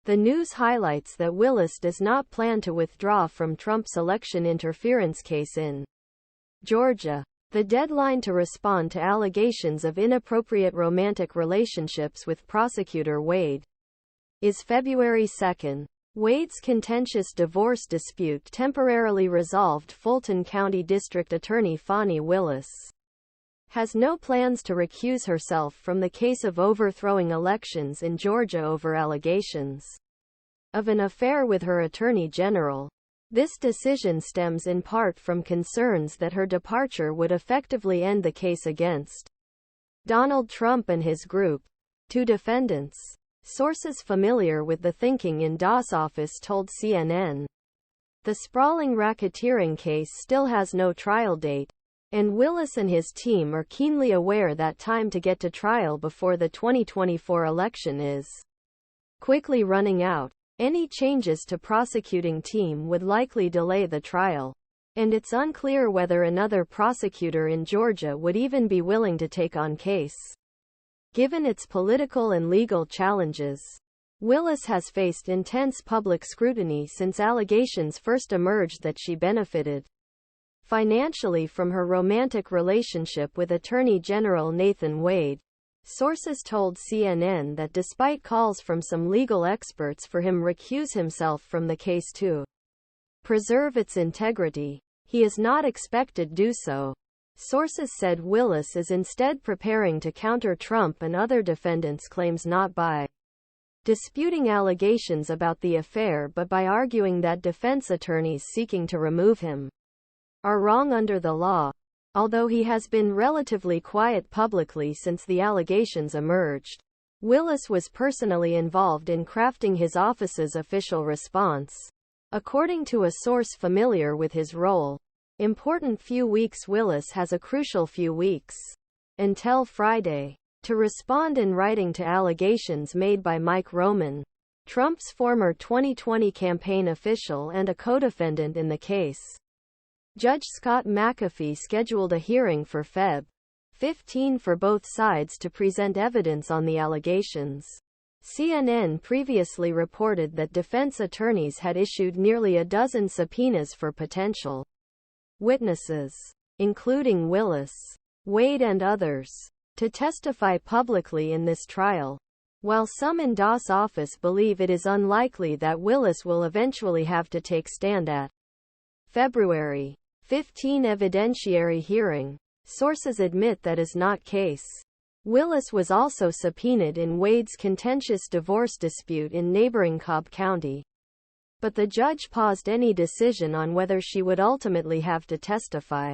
The news highlights that Willis does not plan to withdraw from Trump's election interference case in Georgia. The deadline to respond to allegations of inappropriate romantic relationships with Prosecutor Wade is February 2. Wade's contentious divorce dispute temporarily resolved. Fulton County District Attorney Fani Willis has no plans to recuse herself from the case of overthrowing elections in Georgia over allegations of an affair with her attorney general. This decision stems in part from concerns that her departure would effectively end the case against Donald Trump and his group. Two defendants. Sources familiar with the thinking in DA's office told CNN. The sprawling racketeering case still has no trial date, and Willis and his team are keenly aware that time to get to trial before the 2024 election is quickly running out. Any changes to prosecuting team would likely delay the trial, and it's unclear whether another prosecutor in Georgia would even be willing to take on case. Given its political and legal challenges, Willis has faced intense public scrutiny since allegations first emerged that she benefited financially from her romantic relationship with Attorney General Nathan Wade. Sources told CNN that despite calls from some legal experts for him recuse himself from the case to preserve its integrity, he is not expected to do so. Sources said Willis is instead preparing to counter Trump and other defendants' claims not by disputing allegations about the affair but by arguing that defense attorneys seeking to remove him are wrong under the law. Although he has been relatively quiet publicly since the allegations emerged, Willis was personally involved in crafting his office's official response. According to a source familiar with his role, important few weeks. Willis has a crucial few weeks until Friday to respond in writing to allegations made by Mike Roman, Trump's former 2020 campaign official and a co-defendant in the case. Judge Scott McAfee scheduled a hearing for Feb. 15 for both sides to present evidence on the allegations. CNN previously reported that defense attorneys had issued nearly a dozen subpoenas for potential witnesses, including Willis, Wade and others, to testify publicly in this trial. While some in DA's office believe it is unlikely that Willis will eventually have to take stand at February 15 evidentiary hearing, sources admit that is not case. Willis was also subpoenaed in Wade's contentious divorce dispute in neighboring Cobb County, but the judge paused any decision on whether she would ultimately have to testify.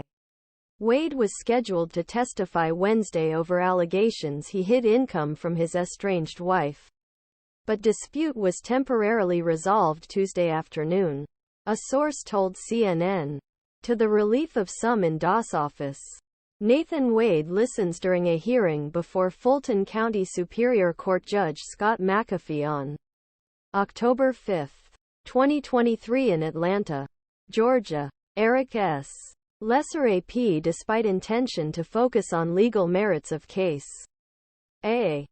Wade was scheduled to testify Wednesday over allegations he hid income from his estranged wife, but dispute was temporarily resolved Tuesday afternoon, a source told CNN. To the relief of some in DA's office, Nathan Wade listens during a hearing before Fulton County Superior Court Judge Scott McAfee on October 5, 2023 in Atlanta, Georgia. Erik S. LesserAP Despite intention to focus on legal merits of case. A.